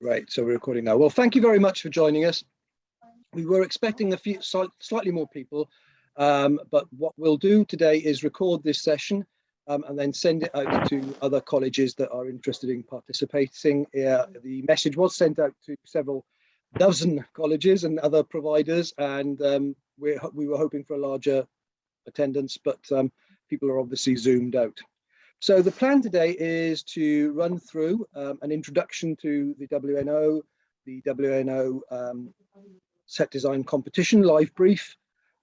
Right, so we're recording now. Well, thank you very much for joining us. We were expecting a few slightly more people, but what we'll do today is record this session and then send it out to other colleges that are interested in participating. The message was sent out to several dozen colleges and other providers, and we were hoping for a larger attendance, but people are obviously zoomed out. So the plan today is to run through an introduction to the WNO, the WNO set design competition live brief,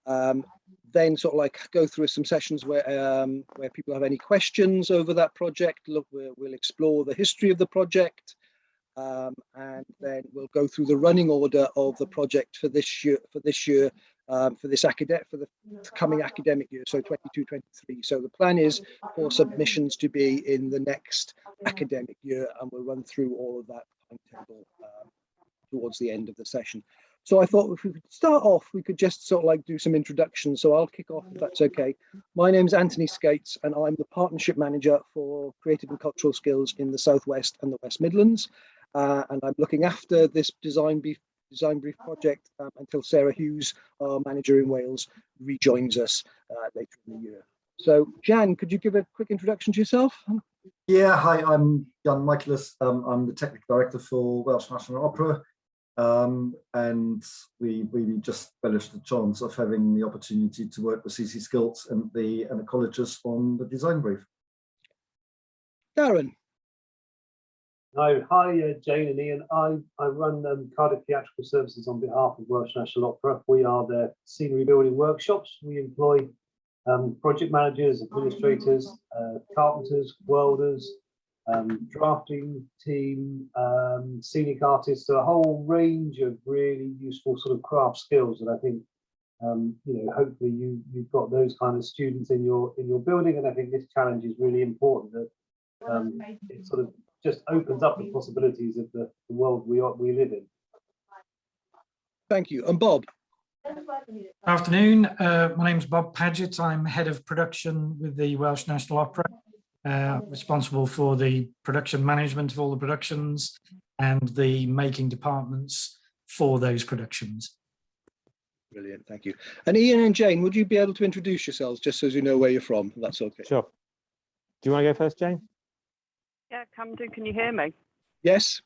then sort of like go through some sessions where people have any questions over that project. Look, we'll explore the history of the project, and then we'll go through the running order of the project for this year, for the coming academic year, so 22-23. So the plan is for submissions to be in the next academic year, and we'll run through all of that timetable towards the end of the session. So I thought if we could start off, we could just sort of like do some introductions. So I'll kick off if that's okay. My name's Anthony Skates, and I'm the Partnership Manager for Creative and Cultural Skills in the South West and the West Midlands. And I'm looking after this design brief project until Sarah Hughes, our manager in Wales, rejoins us later in the year. So Jan, could you give a quick introduction to yourself? Yeah, hi, I'm Michaelis. I'm the Technical Director for Welsh National Opera. And we just relished the chance of having the opportunity to work with CC Skills and the colleges on the design brief. Darren. Hi, Jane and Ian. I run Cardiff Theatrical Services on behalf of Welsh National Opera. We are their scenery building workshops. We employ project managers, administrators, carpenters, welders, drafting team, scenic artists, so a whole range of really useful sort of craft skills. And I think, hopefully you've got those kind of students in your building. And I think this challenge is really important, that it sort of just opens up the possibilities of the world we live in. Thank you. And Bob. Afternoon, my name's Bob Pagett. I'm head of production with the Welsh National Opera, responsible for the production management of all the productions and the making departments for those productions. Brilliant, thank you. And Ian and Jane, would you be able to introduce yourselves just so you know where you're from? That's okay. Sure. Do you want to go first, Jane? Yeah, can do. Can you hear me? Yes.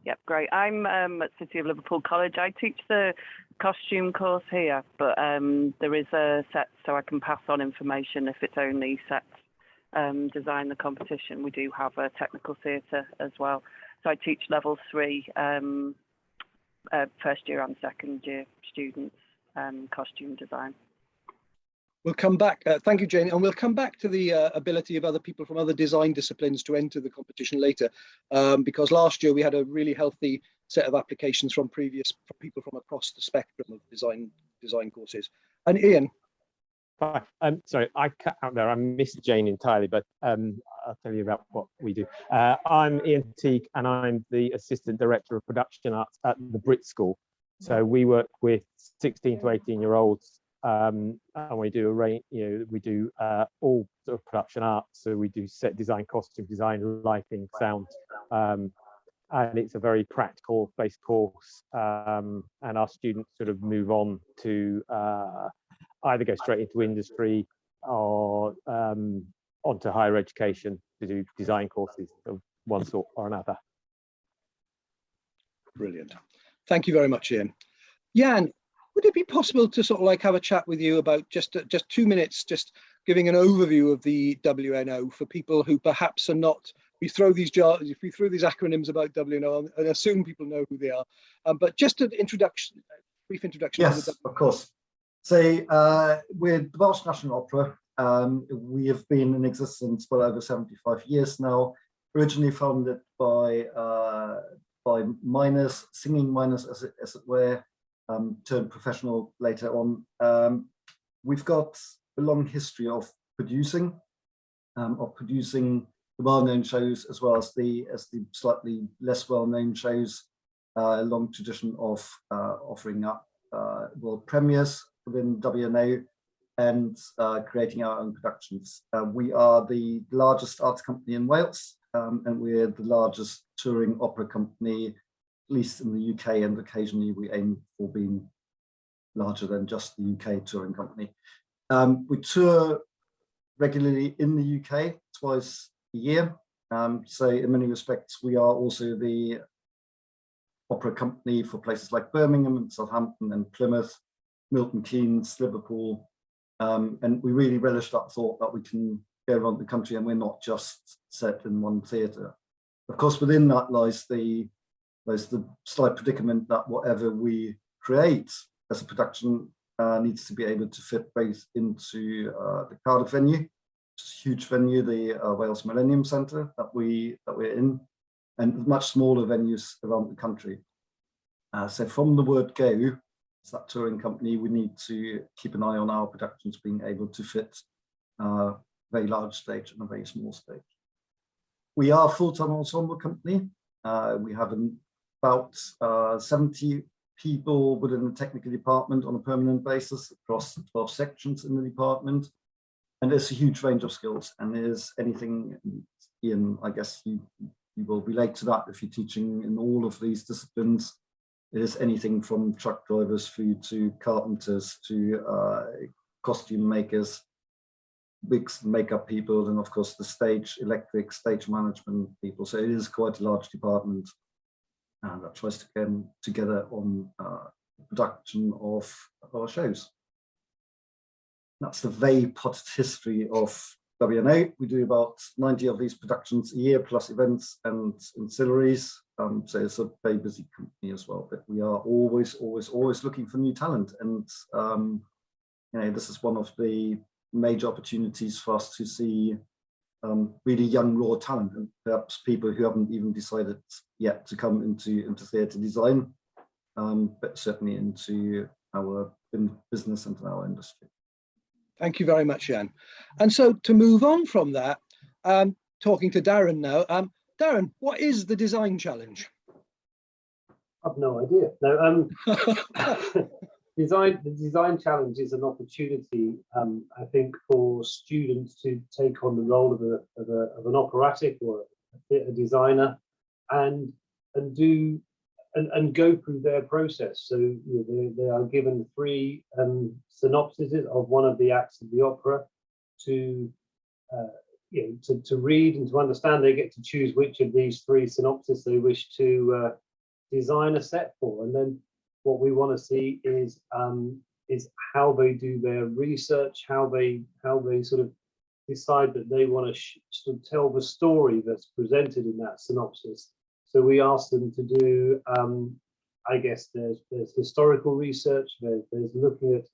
Yep, great. I'm at City of Liverpool College. I teach the costume course here, but there is a set so I can pass on information if it's only sets design the competition. We do have a technical theatre as well. So I teach level 3 first year and second year students costume design. We'll come back, thank you, Jane, and we'll come back to the ability of other people from other design disciplines to enter the competition later, because last year we had a really healthy set of applications from people from across the spectrum of design courses. And Ian. Hi, sorry, I cut out there. I missed Jane entirely, but I'll tell you about what we do. I'm Ian Teague, and I'm the Assistant Director of Production Arts at the Brit School. So we work with 16 to 18-year-olds. And we do a range, we do all sort of production art. So we do set design, costume design, lighting, sound, and it's a very practical based course. And our students sort of move on to either go straight into industry or onto higher education to do design courses of one sort or another. Brilliant. Thank you very much, Ian. Jan, would it be possible to sort of like have a chat with you about just 2 minutes, just giving an overview of the WNO for people who perhaps are not, we throw these acronyms about WNO and assume people know who they are, but just an introduction, brief introduction. Yes, of course. So with the Welsh National Opera, we have been in existence well over 75 years now, originally founded by miners, singing miners as it were, turned professional later on. We've got a long history of producing the well-known shows as well as the slightly less well-known shows. A long tradition of offering up world premieres within WNO and creating our own productions. We are the largest arts company in Wales, and we're the largest touring opera company least in the UK, and occasionally we aim for being larger than just the UK touring company. We tour regularly in the UK twice a year. So in many respects, we are also the opera company for places like Birmingham and Southampton and Plymouth, Milton Keynes, Liverpool. And we really relish that thought that we can go around the country and we're not just set in one theatre. Of course, within that lies the slight predicament that whatever we create as a production needs to be able to fit both into the Cardiff venue, which is a huge venue, the Wales Millennium Centre that we're in, and much smaller venues around the country. So from the word go, as that touring company, we need to keep an eye on our productions being able to fit a very large stage and a very small stage. We are a full-time ensemble company. We have about 70 people within the technical department on a permanent basis across 12 sections in the department. And there's a huge range of skills, and there's anything, Ian, I guess you will relate to that if you're teaching in all of these disciplines. There's anything from truck drivers through to carpenters to costume makers, wigs, makeup people, and of course the stage, electric, stage management people. So it is quite a large department that tries to come together on production of our shows. That's the very potted history of WNO. We do about 90 of these productions a year, plus events and ancillaries. So it's a very busy company as well, but we are always looking for new talent. And you know, this is one of the major opportunities for us to see really young raw talent, and perhaps people who haven't even decided yet to come into theatre design, but certainly into our business and our industry. Thank you very much, Jan. And so to move on from that, talking to Darren now. Darren, what is the design challenge? I've no idea. No, the design challenge is an opportunity, I think, for students to take on the role of an operatic or a theatre designer and go through their process. So you know, they are given 3 synopsises of one of the acts of the opera to read and to understand. They get to choose which of these 3 synopses they wish to design a set for, and then what we want to see is how they do their research, how they sort of decide that they want to sort of tell the story that's presented in that synopsis. So we ask them to do, I guess there's historical research, there's looking at,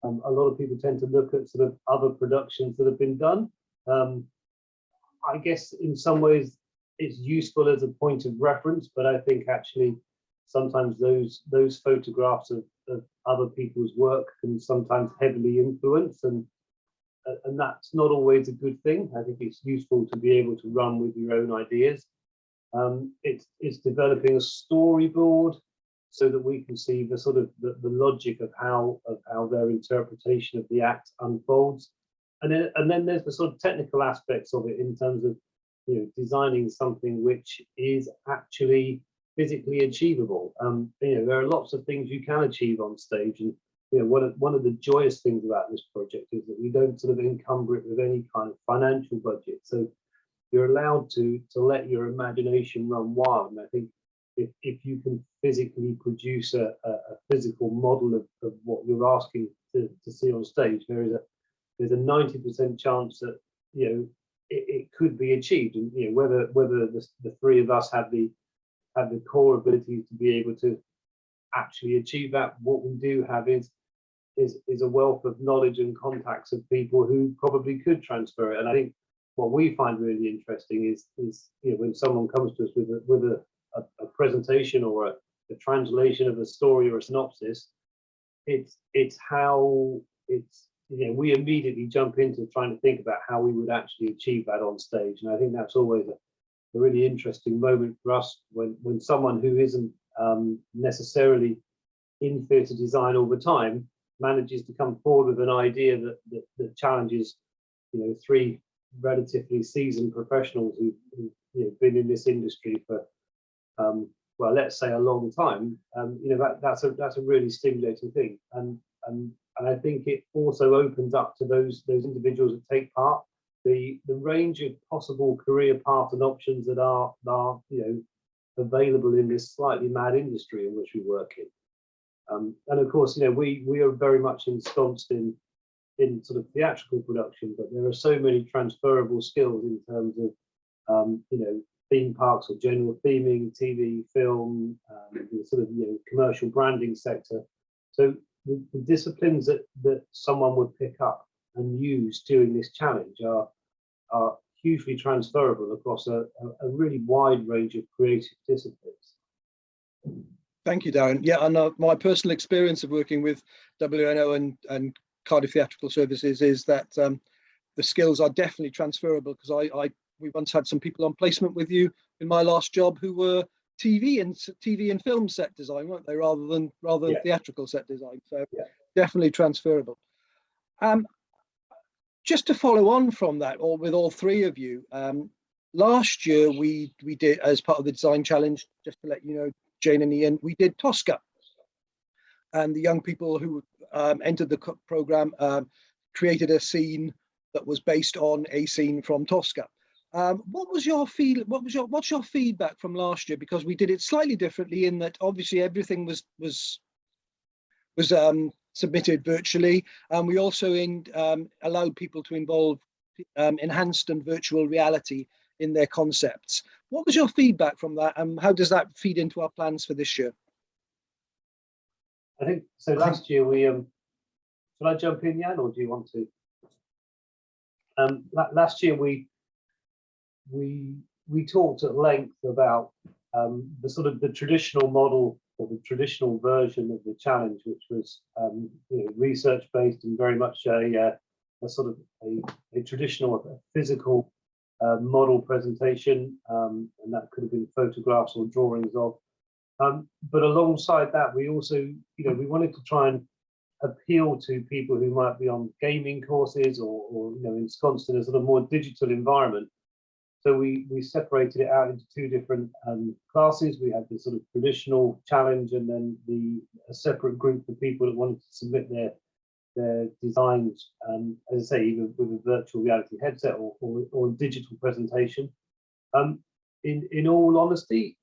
a lot of people tend to look at sort of other productions that have been done. I guess in some ways it's useful as a point of reference, but I think actually sometimes those photographs of other people's work can sometimes heavily influence, and that's not always a good thing. I think it's useful to be able to run with your own ideas. It's developing a storyboard so that we can see the sort of the logic of how their interpretation of the act unfolds, and then there's the sort of technical aspects of it in terms of, you know, designing something which is actually physically achievable. You know, there are lots of things you can achieve on stage, and you know, one of the joyous things about this project is that we don't sort of encumber it with any kind of financial budget. So you're allowed to let your imagination run wild. And I think if you can physically produce a physical model of what you're asking to see on stage, there's a 90% chance that, you know, it could be achieved. And you know, whether the 3 of us have the core ability to be able to actually achieve that, what we do have is a wealth of knowledge and contacts of people who probably could transfer it. And I think what we find really interesting is you know, when someone comes to us with a presentation or a translation of a story or a synopsis, it's how it's, you know, we immediately jump into trying to think about how we would actually achieve that on stage. And I think that's always a really interesting moment for us when someone who isn't necessarily in theatre design all the time manages to come forward with an idea that challenges, you know, 3 relatively seasoned professionals who've you know, been in this industry for well, let's say a long time, you know, that's a really stimulating thing, and I think it also opens up to those individuals that take part the range of possible career paths and options that are you know, available in this slightly mad industry in which we work in. And of course, you know, we are very much ensconced in sort of theatrical production, but there are so many transferable skills in terms of you know, theme parks or general theming, TV, film, the sort of, you know, commercial branding sector. So the disciplines that someone would pick up and use during this challenge are hugely transferable across a really wide range of creative disciplines. Thank you, Darren. Yeah, and my personal experience of working with WNO and Cardiff Theatrical Services is that the skills are definitely transferable, because we once had some people on placement with you in my last job who were TV and film set design, weren't they, rather than Yeah. theatrical set design. So Yeah. definitely transferable. Just to follow on from that, or with all three of you, last year we did, as part of the design challenge, just to let you know, Jane and Ian, we did Tosca, and the young people who entered the program created a scene that was based on a scene from Tosca. What's your feedback from last year? Because we did it slightly differently in that obviously everything was submitted virtually, and we also allowed people to involve enhanced and virtual reality in their concepts. What was your feedback from that, and how does that feed into our plans for this year? I think so. Last year we should I jump in, Jan, or do you want to? Last year we talked at length about the sort of the traditional model, or the traditional version of the challenge, which was you know, research based and very much a sort of a traditional physical model presentation, and that could have been photographs or drawings of. But alongside that, we also, you know, we wanted to try and appeal to people who might be on gaming courses or you know, ensconced in a sort of more digital environment. So we separated it out into two different classes. We had the sort of traditional challenge, and then a separate group of people that wanted to submit their designs, as I say, either with a virtual reality headset or a digital presentation. In all honesty,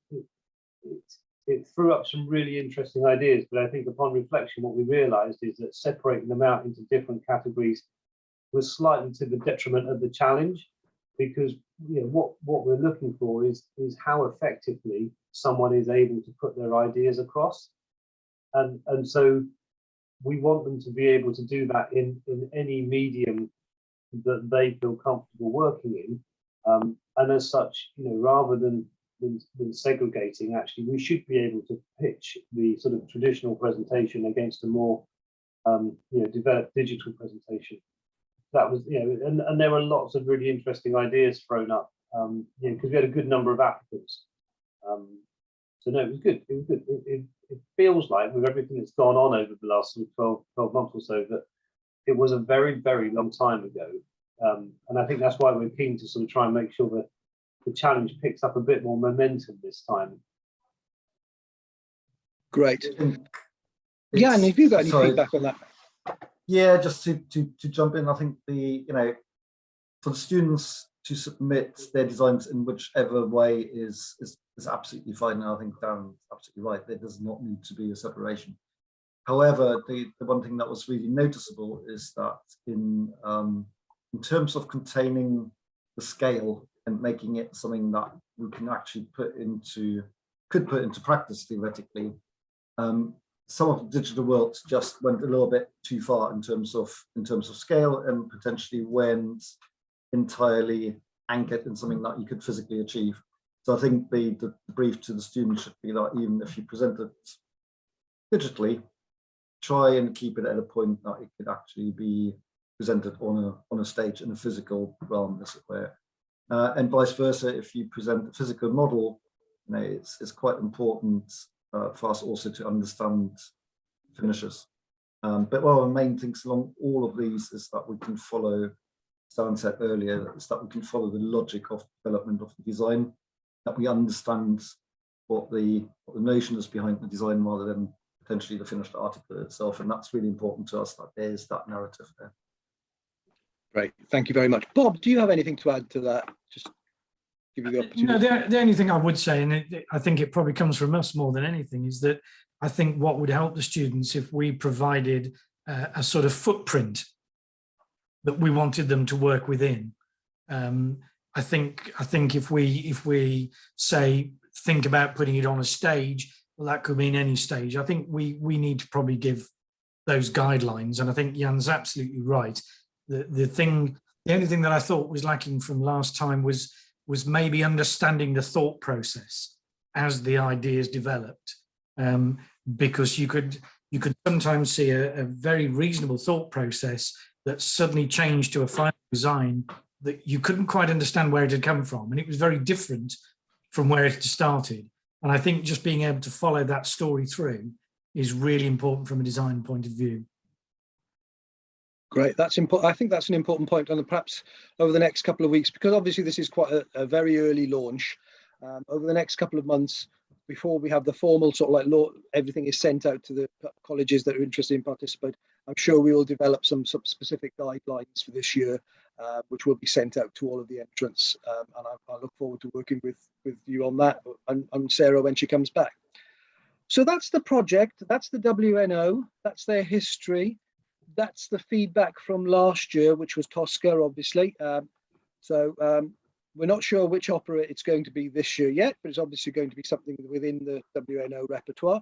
it threw up some really interesting ideas, but I think upon reflection, what we realized is that separating them out into different categories was slightly to the detriment of the challenge, because you know, what we're looking for is how effectively someone is able to put their ideas across, and so we want them to be able to do that in any medium that they feel comfortable working in, and as such, you know, rather than segregating, actually we should be able to pitch the sort of traditional presentation against a more you know, developed digital presentation. That was, you know, and there were lots of really interesting ideas thrown up, you know, because we had a good number of applicants. So no, it was good. It was good. It feels like, with everything that's gone on over the last 12 months or so, that it was a very, very long time ago. And I think that's why we're keen to sort of try and make sure that the challenge picks up a bit more momentum this time. Great. Yeah, and if you've got any feedback on that. Yeah, just to jump in, I think you know, for the students to submit their designs in whichever way is absolutely fine. And I think Darren's absolutely right. There does not need to be a separation. However, the one thing that was really noticeable is that in terms of containing the scale and making it something that we can actually put into practice theoretically, some of the digital worlds just went a little bit too far in terms of scale, and potentially went entirely anchored in something that you could physically achieve. So I think the brief to the students should be that even if you present it digitally, try and keep it at a point that it could actually be presented on a stage in a physical realm, as it were. And vice versa, if you present a physical model, you know, it's quite important for us also to understand finishes. But one of the main things along all of these is that we can follow, as Darren said earlier, is that we can follow the logic of development of the design, that we understand what the notion is behind the design rather than potentially the finished article itself. And that's really important to us, that there's that narrative there. Great, thank you very much. Bob, do you have anything to add to that? Just give you the opportunity. No, the only thing I would say, and I think it probably comes from us more than anything, is that I think what would help the students if we provided a sort of footprint that we wanted them to work within. I think if we say think about putting it on a stage, well, that could mean any stage. I think we need to probably give those guidelines, and I think Jan's absolutely right. The only thing that I thought was lacking from last time was maybe understanding the thought process as the ideas developed, because you could sometimes see a very reasonable thought process that suddenly changed to a final design that you couldn't quite understand where it had come from, and it was very different from where it had started. And I think just being able to follow that story through is really important from a design point of view. Great, that's important. I think that's an important point, and perhaps over the next couple of weeks, because obviously this is quite a very early launch. Over the next couple of months, before we have the formal sort of like everything is sent out to the colleges that are interested in participate, I'm sure we will develop some specific guidelines for this year, which will be sent out to all of the entrants. And I look forward to working with you on that, and Sarah when she comes back. So that's the project, that's the WNO, that's their history. That's the feedback from last year, which was Tosca, obviously. We're not sure which opera it's going to be this year yet, but it's obviously going to be something within the WNO repertoire.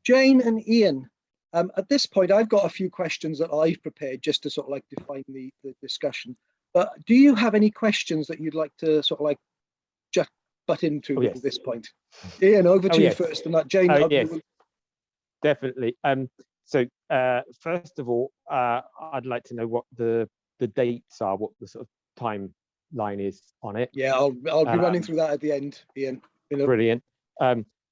Jane and Ian, at this point, I've got a few questions that I've prepared just to sort of like define the discussion. But do you have any questions that you'd like to sort of like just butt into at this point? Ian, over to you first, and that Jane. Yes, definitely. So first of all, I'd like to know what the dates are, what the sort of timeline is on it. Yeah, I'll be running through that at the end, Ian. Brilliant.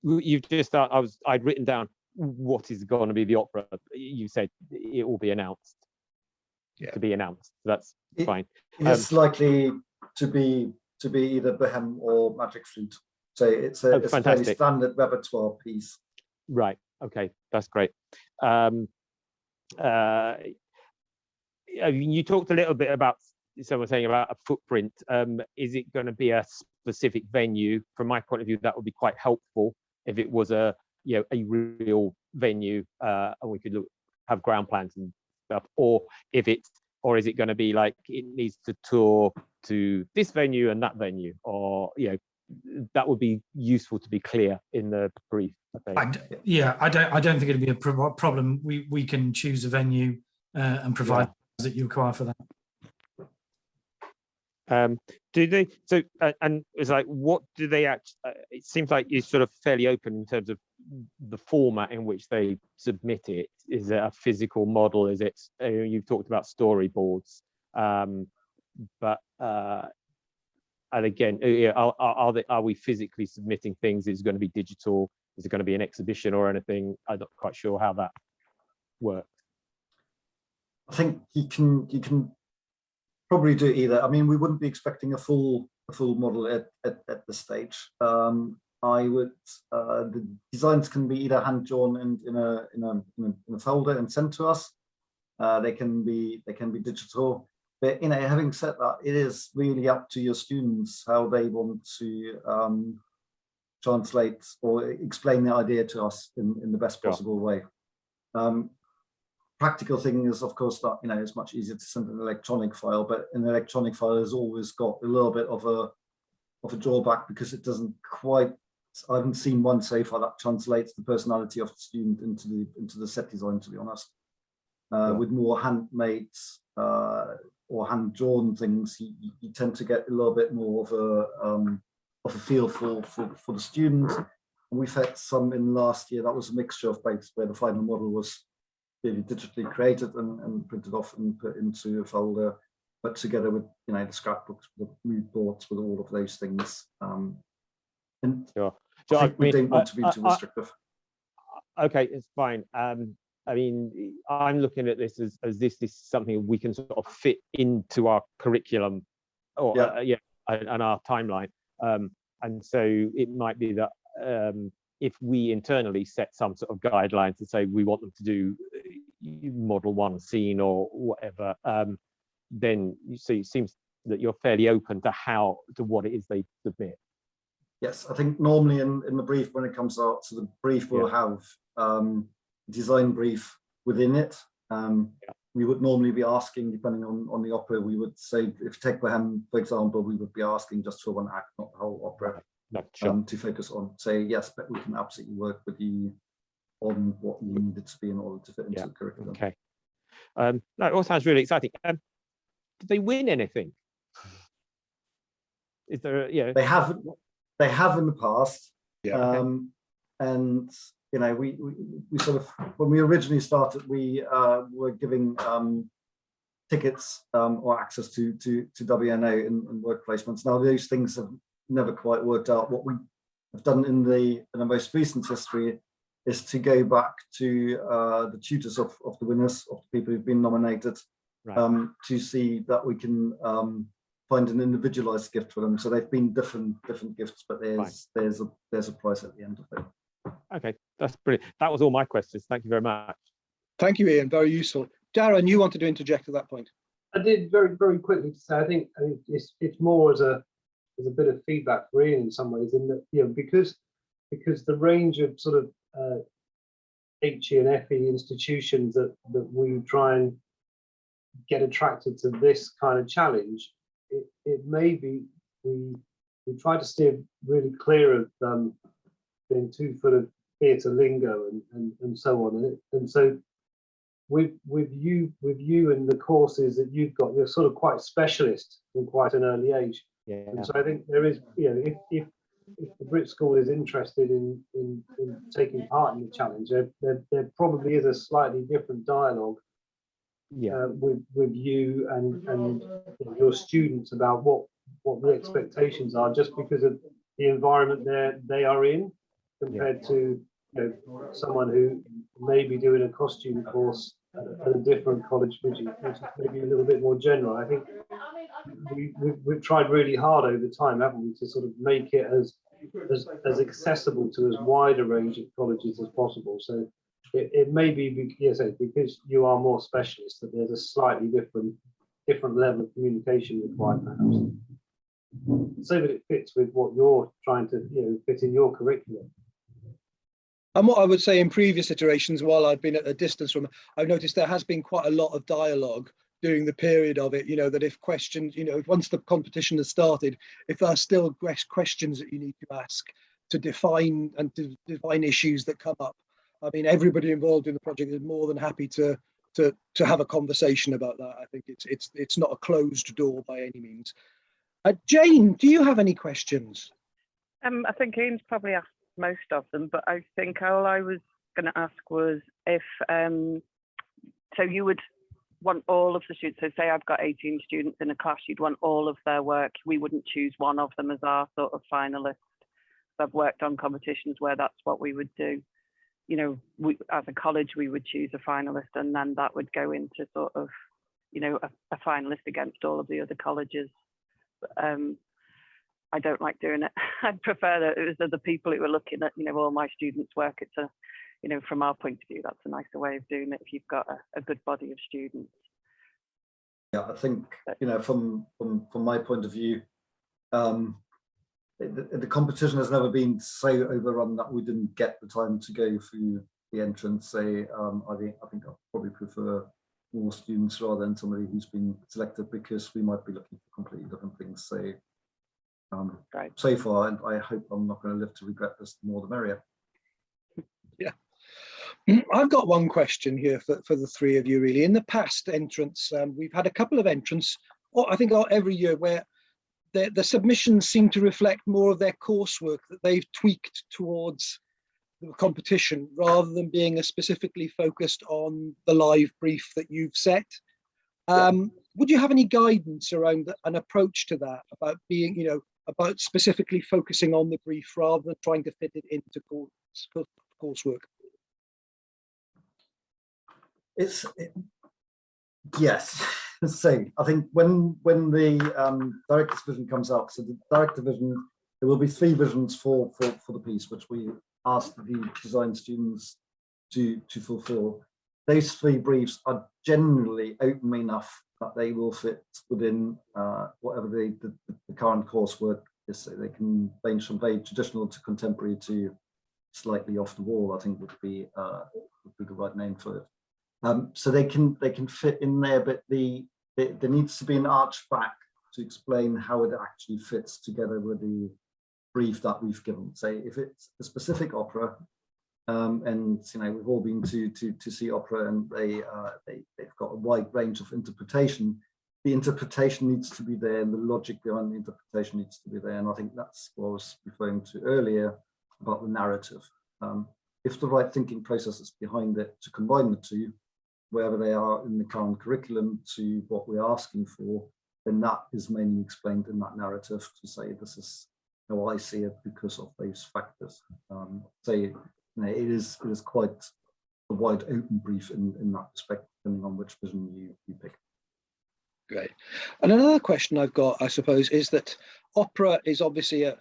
You've just I'd written down what is going to be the opera. You said it will be announced. Yeah. To be announced. That's fine. It's likely to be either Bohème or Magic Flute. So it's a fairly standard repertoire piece. Right. Okay, that's great. You talked a little bit about someone saying about a footprint. Is it going to be a specific venue? From my point of view, that would be quite helpful if it was a real venue, and we could have ground plans and stuff. Or is it going to be like it needs to tour to this venue and that venue, or that would be useful to be clear in the brief, I think. I don't think it'd be a problem. We can choose a venue and provide that you require for that. Do they? So and it's like, what do they actually? It seems like it's sort of fairly open in terms of the format in which they submit it. Is it a physical model? Is it? You've talked about storyboards, but. And again, are we physically submitting things? Is it going to be digital? Is it going to be an exhibition or anything? I'm not quite sure how that works. I think you can probably do either. I mean, we wouldn't be expecting a full model at this stage. The designs can be either hand drawn and in a folder and sent to us. They can be digital. But having said that, it is really up to your students how they want to translate or explain the idea to us in the best possible way. Practical thing is, of course, that it's much easier to send an electronic file, but an electronic file has always got a little bit of a drawback because it doesn't quite. I haven't seen one so far that translates the personality of the student into the set design, to be honest. With more handmade or hand-drawn things, you tend to get a little bit more of a feel for the student. And we've had some in last year that was a mixture of both, where the final model was really digitally created and printed off and put into a folder, but together with the scrapbooks, the mood boards, with all of those things. And sure. So we don't want to be too restrictive. Okay, it's fine. I mean, I'm looking at this as this is something we can sort of fit into our curriculum, or and our timeline. And so it might be that if we internally set some sort of guidelines to say we want them to do model one scene or whatever, then you see, it seems that you're fairly open to what it is they submit. Yes, I think normally in the brief, when it comes out, so the brief will have design brief within it. We would normally be asking, depending on the opera, we would say, if take Bohem, for example, we would be asking just for one act, not the whole opera, No, sure. to focus on. Say, yes, but we can absolutely work with you on what you needed to be in order to fit into the curriculum. Okay. No, it all sounds really exciting. Did they win anything? Is there, They have in the past. And we sort of, when we originally started, we were giving tickets or access to WNO in work placements. Now those things have never quite worked out. What we have done in the most recent history is to go back to the tutors of the winners, of the people who've been nominated, right. to see that we can find an individualized gift for them. So they've been different gifts, but there's a price at the end of it. Okay, that's brilliant. That was all my questions. Thank you very much. Thank you, Ian. Very useful. Darren, you wanted to interject at that point. I did very quickly to say, I think it's more as a bit of feedback for Ian in some ways, in that because the range of sort of HE and FE institutions that we try and get attracted to this kind of challenge, it may be we try to steer really clear of being too full of theatre lingo and so on, and so with you and the courses that you've got, you're sort of quite specialist from quite an early age. And so I think there is, if the Brit School is interested in taking part in the challenge, there probably is a slightly different dialogue with you and your students about what the expectations are, just because of the environment they are in, compared to someone who may be doing a costume course at a different college, which is maybe a little bit more general. I think we've tried really hard over time, haven't we, to sort of make it as accessible to as wide a range of colleges as possible. So it may be, because you are more specialist, that there's a slightly different level of communication required, perhaps, so that it fits with what you're trying to fit in your curriculum. And what I would say in previous iterations, while I've been at a distance from it, I've noticed there has been quite a lot of dialogue during the period of it, that if questions, once the competition has started, if there are still questions that you need to ask to define issues that come up, I mean, everybody involved in the project is more than happy to have a conversation about that. I think it's not a closed door by any means. Jane, do you have any questions? I think Ian's probably asked most of them, but I think all I was going to ask was if so you would want all of the students, so say I've got 18 students in a class, you'd want all of their work, we wouldn't choose one of them as our sort of finalist. So I've worked on competitions where that's what we would do. We, as a college, we would choose a finalist, and then that would go into sort of a finalist against all of the other colleges. I don't like doing it. I'd prefer that it was other people who were looking at, all my students' work. It's from our point of view, that's a nicer way of doing it if you've got a good body of students. Yeah, I think, from my point of view, the competition has never been so overrun that we didn't get the time to go through the entrance. I think I'll probably prefer more students rather than somebody who's been selected, because we might be looking for completely different things. So right. So far, and I hope I'm not going to live to regret this, the more the merrier. Yeah. I've got one question here for the three of you, really. In the past entrance, we've had a couple of entrants, I think every year, where the submissions seem to reflect more of their coursework that they've tweaked towards the competition, rather than being specifically focused on the live brief that you've set. Would you have any guidance around an approach to that, about being, about specifically focusing on the brief rather than trying to fit it into coursework? Yes. So I think when the director's vision comes up, so the director vision there will be 3 visions for the piece, which we asked the design students to fulfill. Those 3 briefs are generally open enough that they will fit within whatever the current coursework is. So they can range from very traditional to contemporary to slightly off the wall, I think would be the right name for it. So they can fit in there, but there needs to be an arch back to explain how it actually fits together with the brief that we've given. Say if it's a specific opera, and we've all been to see opera, and they've got a wide range of interpretation. The interpretation needs to be there, and the logic behind the interpretation needs to be there. And I think that's what I was referring to earlier about the narrative. If the right thinking process is behind it to combine the 2, wherever they are in the current curriculum to what we're asking for, then that is mainly explained in that narrative to say this is how I see it because of those factors. It is quite a wide open brief in that respect, depending on which vision you pick. Great. And another question I've got, I suppose, is that opera is obviously a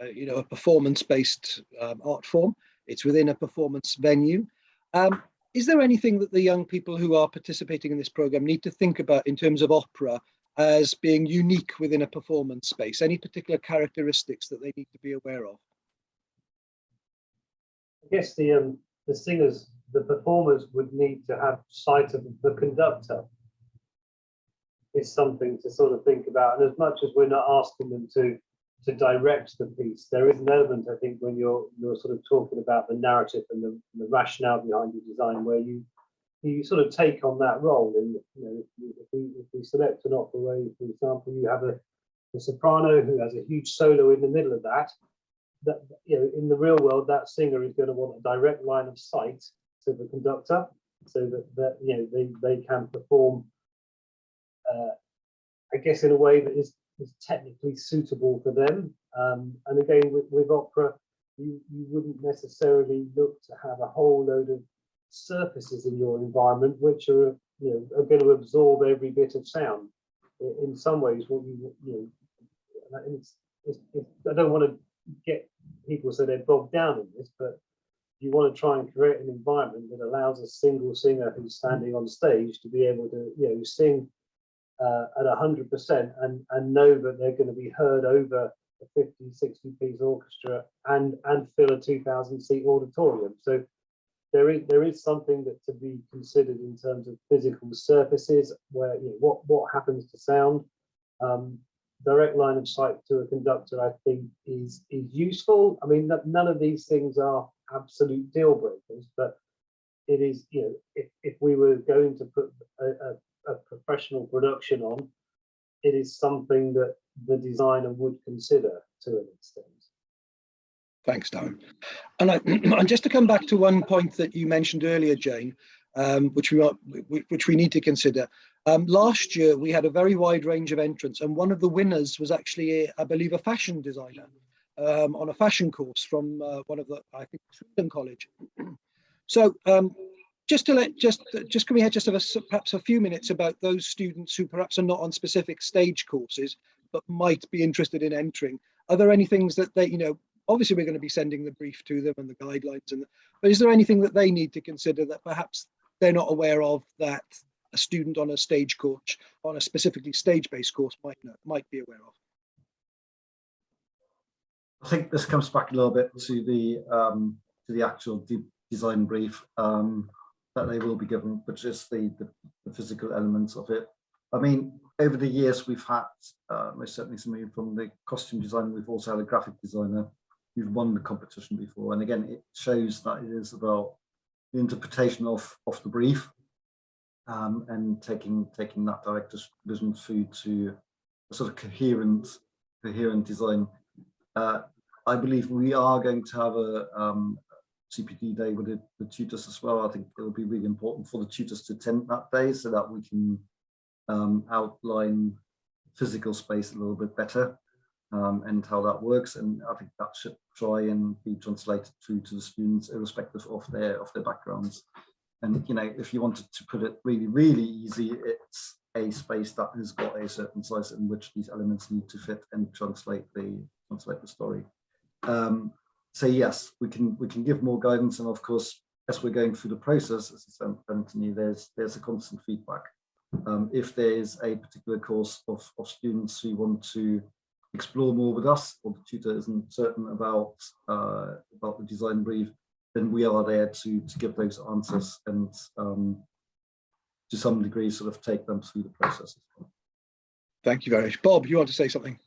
performance-based art form. It's within a performance venue. Is there anything that the young people who are participating in this program need to think about in terms of opera as being unique within a performance space? Any particular characteristics that they need to be aware of? I guess the singers, the performers would need to have sight of the conductor. Is something to sort of think about. And as much as we're not asking them to direct the piece, there is an element, I think, when you're sort of talking about the narrative and the rationale behind the design, where you sort of take on that role. And if we select an opera where, for example, you have a soprano who has a huge solo in the middle of that in the real world, that singer is going to want a direct line of sight to the conductor, so that they can perform, I guess, in a way that is technically suitable for them. And again, with opera, you wouldn't necessarily look to have a whole load of surfaces in your environment which are going to absorb every bit of sound. In some ways, what I don't want to get people so they're bogged down in this, but you want to try and create an environment that allows a single singer who's standing on stage to be able to sing at 100% and know that they're going to be heard over a 50-60 piece orchestra and fill a 2,000 seat auditorium. So there is something that to be considered in terms of physical surfaces, where what happens to sound. Direct line of sight to a conductor, I think, is useful. I mean, none of these things are absolute deal breakers, but it is, if we were going to put a professional production on, it is something that the designer would consider to an extent. Thanks, Darren. And just to come back to one point that you mentioned earlier, Jane, which we need to consider. Last year, we had a very wide range of entrants, and one of the winners was actually, I believe, a fashion designer on a fashion course from one of the, I think, Sweden College. So just can we have perhaps a few minutes about those students who perhaps are not on specific stage courses, but might be interested in entering? Are there any things that they, obviously we're going to be sending the brief to them and the guidelines, but is there anything that they need to consider that perhaps they're not aware of that a student on a stage course, on a specifically stage-based course, might be aware of? I think this comes back a little bit to the actual design brief that they will be given, which is the physical elements of it. I mean, over the years we've had most certainly somebody from the costume design. We've also had a graphic designer who've won the competition before, and again, it shows that it is about the interpretation of the brief. And taking that director's vision through to a sort of coherent design. I believe we are going to have a CPD day with the tutors as well. I think it will be really important for the tutors to attend that day so that we can outline physical space a little bit better and how that works. And I think that should try and be translated through to the students, irrespective of their backgrounds. And if you wanted to put it really, really easy, it's a space that has got a certain size in which these elements need to fit and translate the story. say yes, we can give more guidance, and of course, as we're going through the process, as you said, Anthony, there's a constant feedback. If there is a particular course of students who want to explore more with us, or the tutor isn't certain about the design brief, then we are there to give those answers and to some degree sort of take them through the process. Thank you very much. Bob, you want to say something?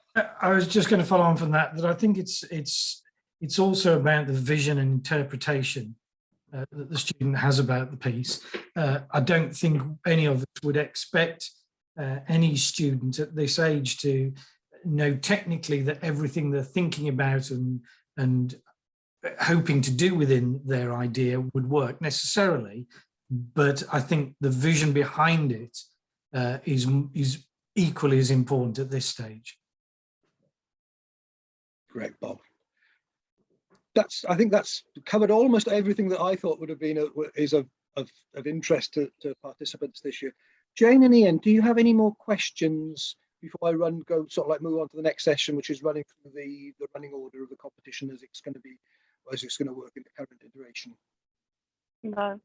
I was just going to follow on from that I think it's also about the vision and interpretation that the student has about the piece. I don't think any of us would expect any student at this age to know technically that everything they're thinking about and hoping to do within their idea would work necessarily, but I think the vision behind it is equally as important at this stage. Great, Bob. I think that's covered almost everything that I thought would have been is of interest to participants this year. Jane and Ian, do you have any more questions before I go sort of like move on to the next session, which is running through the running order of the competition as it's going to work in the current iteration? No.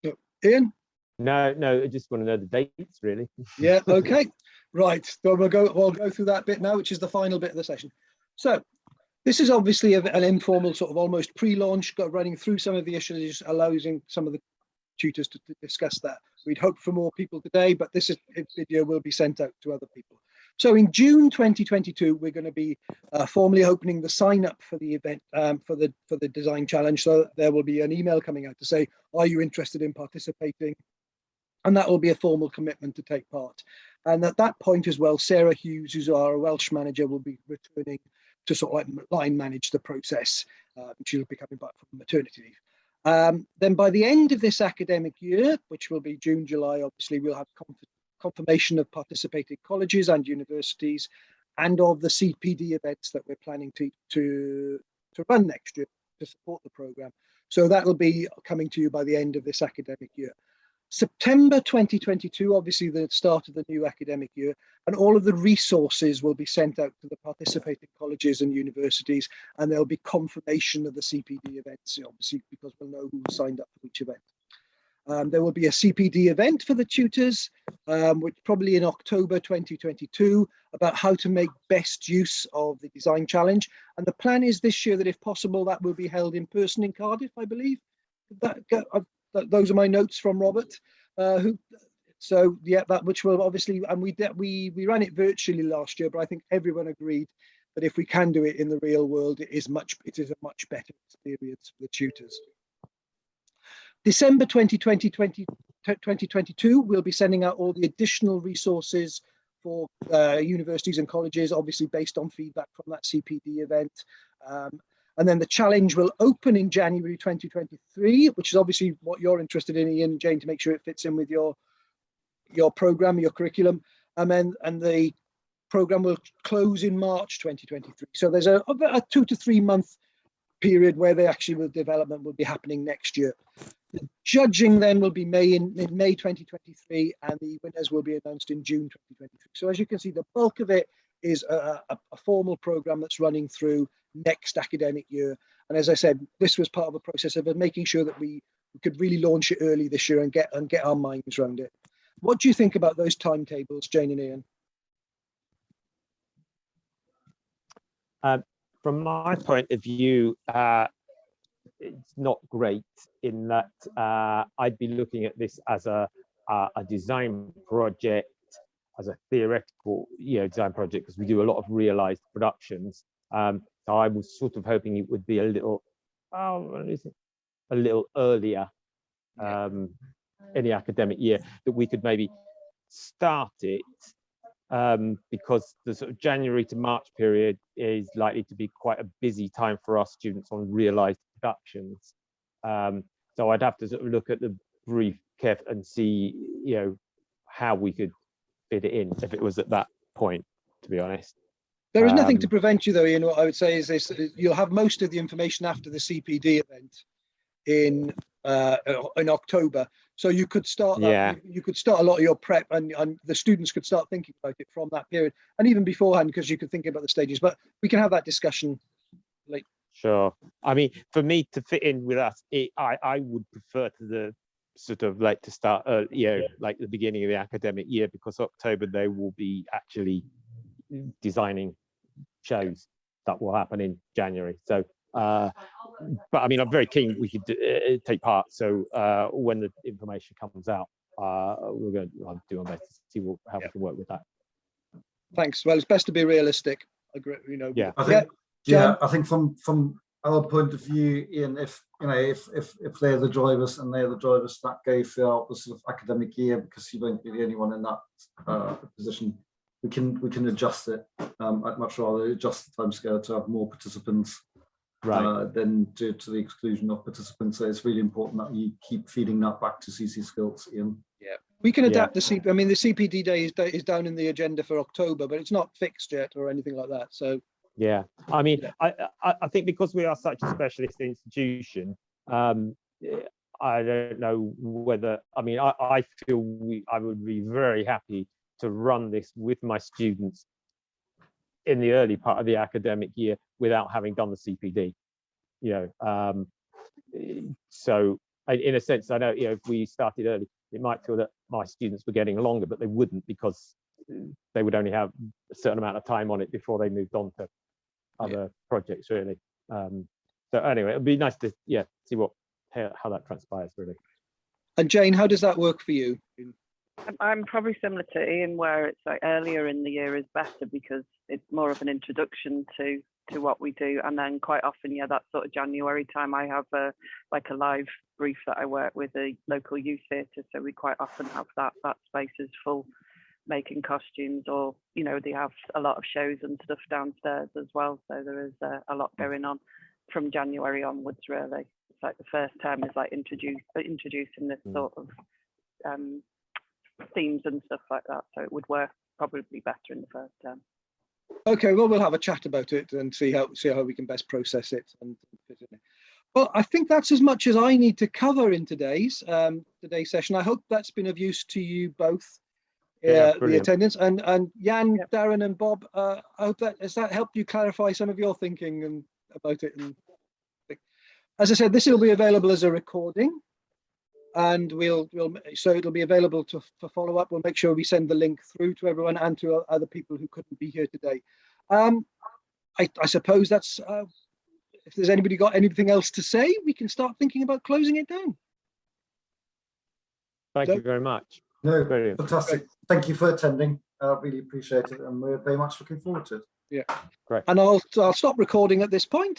So, Ian? No, I just want to know the dates, really. Yeah, okay. Right, so we'll go through that bit now, which is the final bit of the session. So this is obviously an informal sort of almost pre-launch, running through some of the issues, allowing some of the tutors to discuss that. We'd hoped for more people today, but this video will be sent out to other people. So in June 2022, we're going to be formally opening the sign up for the event, for the design challenge. So there will be an email coming out to say, are you interested in participating? And that will be a formal commitment to take part. And at that point as well, Sarah Hughes, who's our Welsh manager, will be returning to sort of like line manage the process. She'll be coming back from maternity leave. Then by the end of this academic year, which will be June, July, obviously we'll have confirmation of participating colleges and universities and of the CPD events that we're planning to run next year to support the programme. So that will be coming to you by the end of this academic year. September 2022, obviously the start of the new academic year, and all of the resources will be sent out to the participating colleges and universities, and there'll be confirmation of the CPD events, obviously, because we'll know who signed up for each event. There will be a CPD event for the tutors, which probably in October 2022, about how to make best use of the design challenge. And the plan is this year that if possible, that will be held in person in Cardiff, I believe. Those are my notes from Robert. So yeah, that which will obviously, and we ran it virtually last year, but I think everyone agreed that if we can do it in the real world, it is a much better experience for the tutors. December 2022, we'll be sending out all the additional resources for universities and colleges, obviously based on feedback from that CPD event. And then the challenge will open in January 2023, which is obviously what you're interested in, Ian and Jane, to make sure it fits in with your program, your curriculum. And the program will close in March 2023. So there's a 2 to 3 month period where the actual development will be happening next year. The judging then will be in May 2023, and the winners will be announced in June 2023. So as you can see, the bulk of it is a formal program that's running through next academic year. And as I said, this was part of a process of making sure that we could really launch it early this year and get our minds around it. What do you think about those timetables, Jane and Ian? From my point of view, it's not great in that I'd be looking at this as a design project, as a theoretical design project, because we do a lot of realized productions. So I was sort of hoping it would be a little earlier in the academic year, that we could maybe start it, because the sort of January to March period is likely to be quite a busy time for our students on realized productions. So I'd have to sort of look at the brief carefully and see how we could fit it in if it was at that point, to be honest. There is nothing to prevent you though, Ian. What I would say is this: you'll have most of the information after the CPD event in October. So you could start that, Yeah. you could start a lot of your prep, and the students could start thinking about it from that period, and even beforehand, because you could think about the stages. But we can have that discussion later. Sure. I mean, for me to fit in with us, I would prefer to the sort of like to start, like the beginning of the academic year, because October they will be actually designing shows that will happen in January. So, but I mean, I'm very keen we could take part. So when the information comes out, we're going to do our best to see how we can work with that. Thanks. Well, it's best to be realistic. I agree. You know. Yeah. I think from our point of view, Ian, if they're the drivers and they're the drivers that go throughout the sort of academic year, because you won't be the only one in that position, we can adjust it. I'd much rather adjust the timescale to have more participants than to the exclusion of participants. So it's really important that you keep feeding that back to CC Skills, Ian. Yeah, we can adapt the CP. I mean, the CPD day is down in the agenda for October, but it's not fixed yet or anything like that. So. Yeah, I mean, I think because we are such a specialist institution, I don't know whether, I mean, I feel I would be very happy to run this with my students in the early part of the academic year without having done the CPD, you know. So in a sense, I know, you know, if we started early, it might feel that my students were getting longer, but they wouldn't, because they would only have a certain amount of time on it before they moved on to other projects, really. So anyway, it'd be nice to see how that transpires, really. And Jane, how does that work for you? I'm probably similar to Ian, where it's like earlier in the year is better because it's more of an introduction to what we do, and then quite often, that sort of January time, I have a live brief that I work with a local youth theatre, so we quite often have that space is full, making costumes, or they have a lot of shows and stuff downstairs as well, so there is a lot going on from January onwards, really. It's like the first term is like introducing this sort of themes and stuff like that, so it would work probably better in the first term. Okay, well, we'll have a chat about it and see how we can best process it and fit it in. Well, I think that's as much as I need to cover in today's session. I hope that's been of use to you both. The attendance, and Jan, Darren and Bob, I hope has that helped you clarify some of your thinking and about it. And as I said, this will be available as a recording, and so it'll be available for follow up. We'll make sure we send the link through to everyone and to other people who couldn't be here today. I suppose that's if there's anybody got anything else to say, we can start thinking about closing it down. Thank you very much. No, brilliant. Fantastic. Thank you for attending. Really appreciate it, and we're very much looking forward to it. Yeah, great. And I'll stop recording at this point.